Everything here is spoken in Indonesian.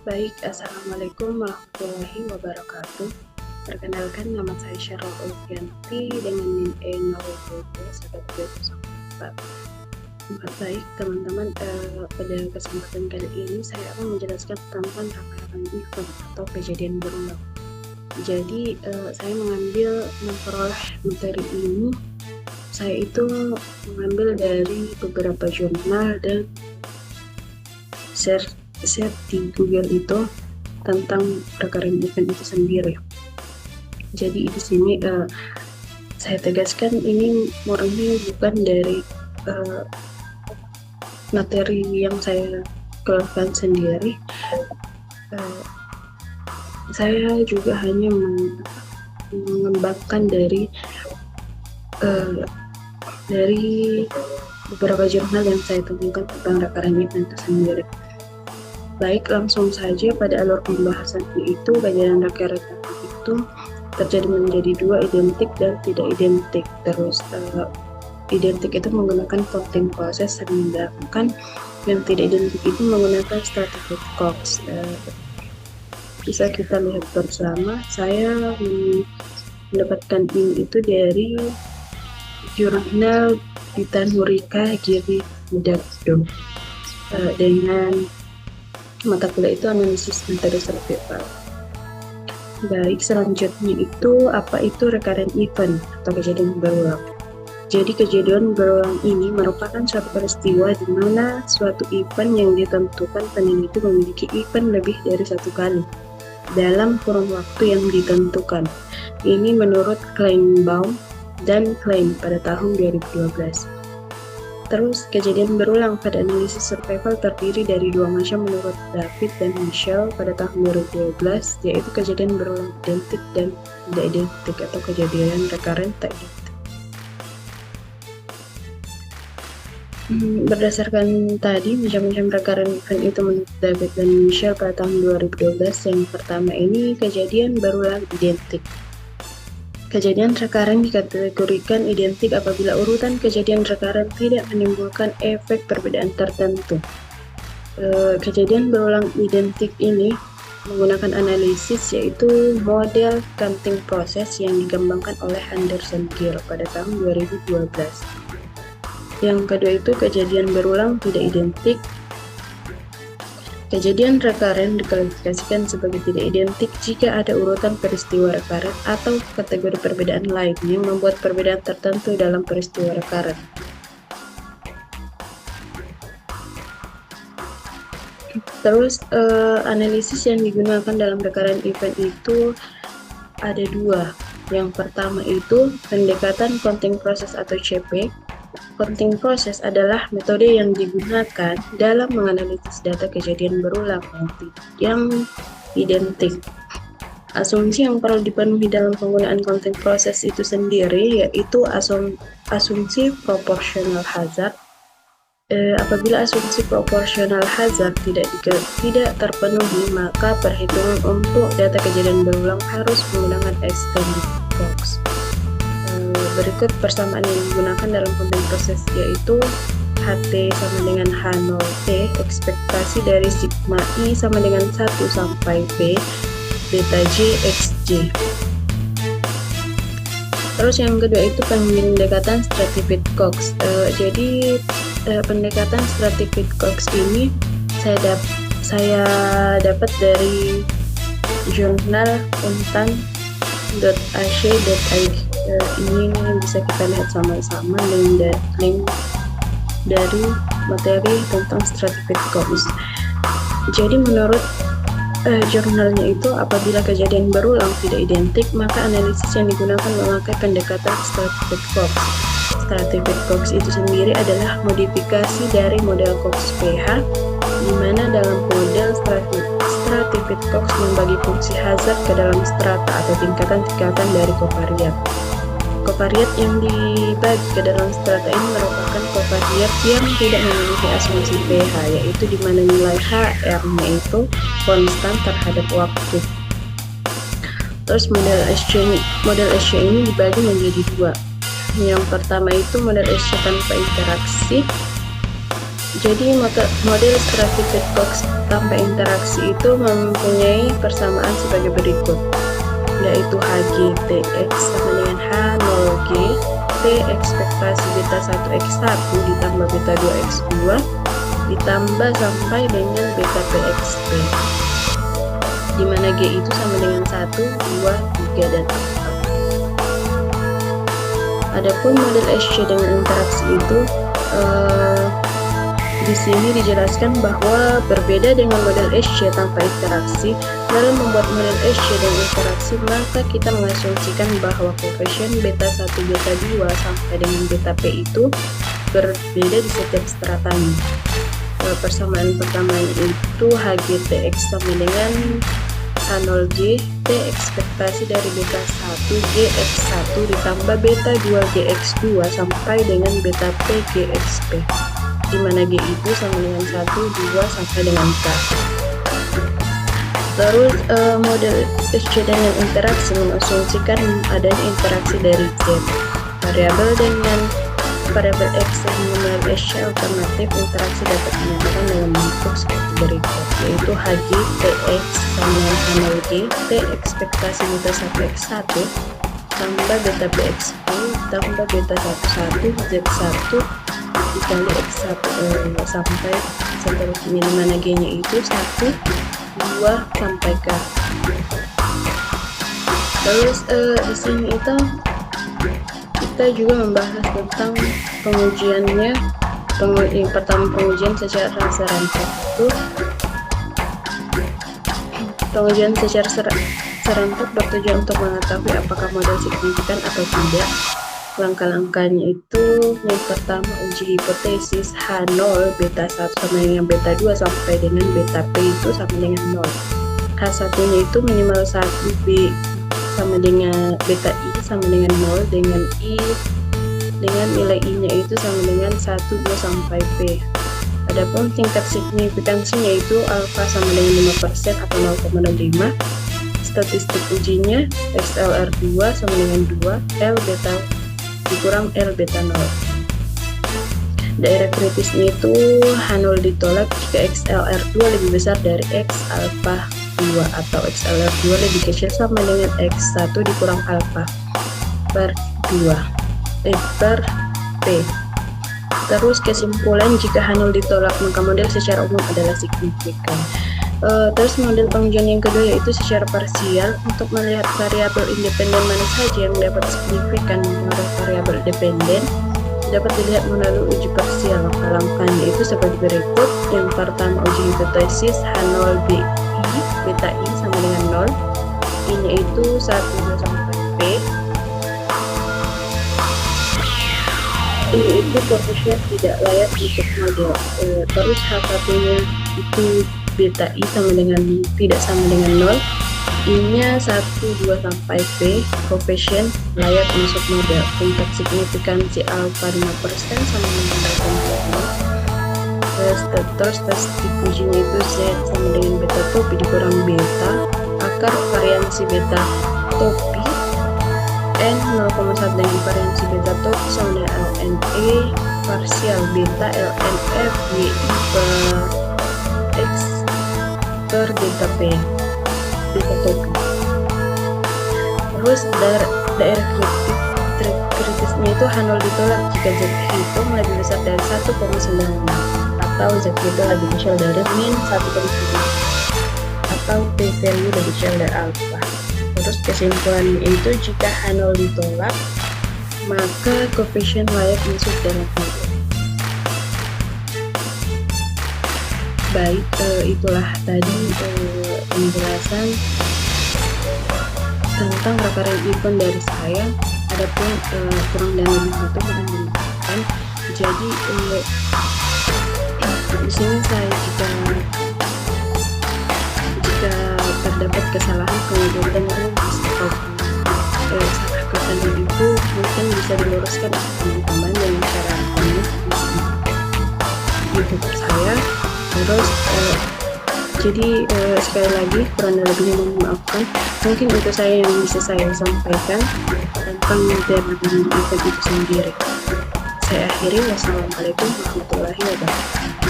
Baik, Assalamualaikum warahmatullahi wabarakatuh. Perkenalkan, nama saya Syarul Ulfianti dengan NIM E012 Baik, teman-teman, pada kesempatan kali ini saya akan menjelaskan tentang rangkaian event atau kejadian berulang. Jadi, saya memperoleh materi ini, saya itu mengambil dari beberapa jurnal dan share di Google itu tentang rangkaian event itu sendiri. Jadi di sini saya tegaskan ini murni bukan dari materi yang saya keluarkan sendiri. Saya juga hanya mengembangkan dari beberapa jurnal yang saya temukan tentang rangkaian event itu sendiri. Baik, langsung saja pada alur pembahasan yaitu kejadian rangkaian itu terjadi menjadi dua, identik dan tidak identik. Terus identik itu menggunakan counting proses, sedangkan yang tidak identik itu menggunakan stratified Cox. Bisa kita lihat bersama. Saya mendapatkan ini itu dari jurnal Titanurika Giri Mudado dengan mata kuliah itu analisis metode survival. Baik, selanjutnya itu apa itu recurrent event atau kejadian berulang. Jadi kejadian berulang ini merupakan suatu peristiwa di mana suatu event yang ditentukan peneliti memiliki event lebih dari satu kali dalam kurun waktu yang ditentukan. Ini menurut Kleinbaum dan Klein pada tahun 2012. Terus, kejadian berulang pada analisis survival terdiri dari dua macam menurut David dan Michelle pada tahun 2012, yaitu kejadian berulang identik dan tidak identik atau kejadian recurrent tak identik. Berdasarkan tadi, macam-macam recurrent event itu menurut David dan Michelle pada tahun 2012, yang pertama ini kejadian berulang identik. Kejadian recurrent dikategorikan identik apabila urutan kejadian recurrent tidak menimbulkan efek perbedaan tertentu. Kejadian berulang identik ini menggunakan analisis yaitu model counting process yang dikembangkan oleh Anderson Gill pada tahun 2012. Yang kedua itu kejadian berulang tidak identik. Kejadian recurrent diklasifikasikan sebagai tidak identik jika ada urutan peristiwa recurrent atau kategori perbedaan lain yang membuat perbedaan tertentu dalam peristiwa recurrent. Terus analisis yang digunakan dalam recurrent event itu ada dua. Yang pertama itu pendekatan counting process atau CP. Counting process adalah metode yang digunakan dalam menganalisis data kejadian berulang yang identik. Asumsi yang perlu dipenuhi dalam penggunaan counting process itu sendiri yaitu asumsi proportional hazard. Apabila asumsi proportional hazard tidak terpenuhi, maka perhitungan untuk data kejadian berulang harus menggunakan extended Cox. Berikut persamaan yang digunakan dalam counting proses yaitu HT sama dengan H0T, ekspektasi dari sigma I sama dengan 1 sampai P, beta J, XJ. Terus yang kedua itu pendekatan stratified Cox. Jadi pendekatan stratified Cox ini saya dapat dari jurnal untan.ac.id. Ini bisa kita lihat sama-sama link dari materi tentang stratified Cox. Jadi menurut jurnalnya itu apabila kejadian berulang tidak identik, maka analisis yang digunakan memakai pendekatan stratified Cox. Stratified Cox itu sendiri adalah modifikasi dari model Cox PH, di mana dalam model stratified Cox membagi fungsi hazard ke dalam strata atau tingkatan-tingkatan dari kovariat. Kovariat yang dibagi ke dalam strata ini merupakan kovariat yang tidak memiliki asumsi pH, yaitu di mana nilai HR-nya itu konstan terhadap waktu. Terus model SC ini dibagi menjadi dua. Yang pertama itu model SC tanpa interaksi, Jadi model stratified box tanpa interaksi itu mempunyai persamaan sebagai berikut, yaitu HGTX sama dengan H0G, T ekspektasi beta 1 X1 ditambah beta 2 X2 ditambah sampai dengan beta PXP, di mana G itu sama dengan 1, 2, 3, dan 4. Adapun model SC dengan interaksi itu di sini dijelaskan bahwa berbeda dengan model SC tanpa interaksi. Dalam membuat model SC dengan interaksi, maka kita mengasumsikan bahwa koefisien beta 1, beta 2 sampai dengan beta P itu berbeda di setiap stratanya. Persamaan pertama itu HGTX sama dengan H0G, T ekspektasi dari beta 1 GX1 ditambah beta 2 GX2 sampai dengan beta P GXP, di mana G itu sama dengan 1, 2, sampai dengan K. Terus model SC dengan interaksi mengasumsikan adanya interaksi dari Z. Variabel X yang mengenal SC alternatif interaksi dapat dinyatakan dalam bentuk seperti berikut, yaitu HG TX sama dengan H0G, T ekspektasi beta 1 X1 tambah beta PXP tambah beta 11 Z1 dikali X1 sampai seterusnya, di mana G nya itu 1, 2, sampai K. Terus di sini itu kita juga membahas tentang pengujiannya. Yang pertama, pengujian secara serentak itu pengujian secara serentak bertujuan untuk mengetahui apakah model signifikan atau tidak. Langkah-langkahnya itu yang pertama, uji hipotesis H0 beta 1 sama dengan beta 2 sampai dengan beta P itu sama dengan 0. H1 nya itu minimal 1, B sama dengan beta I sama dengan 0, dengan I dengan nilai I nya itu sama dengan 1, 2, sampai P. Adapun tingkat signifikansinya itu alfa sama dengan 5% atau 0,05. Statistik ujinya XLR2 sama dengan 2, L beta dikurang L beta 0. Daerah kritisnya itu H0 ditolak jika XLR2 lebih besar dari X alpha 2 atau XLR2 lebih kecil sama dengan X1 dikurang alpha per 2 per P. Terus kesimpulan, jika H0 ditolak maka model secara umum adalah signifikan. Terus model pengujian yang kedua yaitu secara parsial, untuk melihat variabel independen mana saja yang dapat signifikan mempengaruhi variabel dependen dapat dilihat melalui uji parsial. Langkah-langkahnya itu seperti berikut. Yang pertama, uji hipotesis H0 BI beta I sama dengan 0, I nya itu 1, 2, sampai P. Ini itu koefisien tidak layak untuk model. Terus H1 nya itu beta I sama dengan tidak sama dengan 0, I nya 1, 2, sampai P, koefisien layak masuk model. Tingkat signifikansi alfa 5% sama dengan 0,5. Terus statistik ujinya itu Z sama dengan beta topi dikurang beta akar variansi beta topi N 0,1 dengan variansi beta topi sama dengan LNE parsial beta LNF YI per X per beta P beta topi. Terus daerah kritisnya itu H0 ditolak jika Z hitung lebih besar dari 1,96 atau Z itu lebih kecil dari min 1,9 atau P value lebih kecil dari alpha. Terus kesimpulannya itu jika H0 ditolak maka koefisien layak masuk dalam model. Baik, itulah tadi penjelasan tentang referensi event dari saya. Adapun kurang dan lebih itu mohon dimaafkan. Jadi di sini saya jika terdapat kesalahan kemudian salah kata itu mungkin bisa diluruskan oleh teman-teman dengan cara komen di YouTube saya. Terus jadi sekali lagi kurang dan lebihnya mohon maafkan. Mungkin itu saya yang bisa saya sampaikan tentang materi event itu sendiri. Saya akhiri. Wassalamualaikum warahmatullahi wabarakatuh.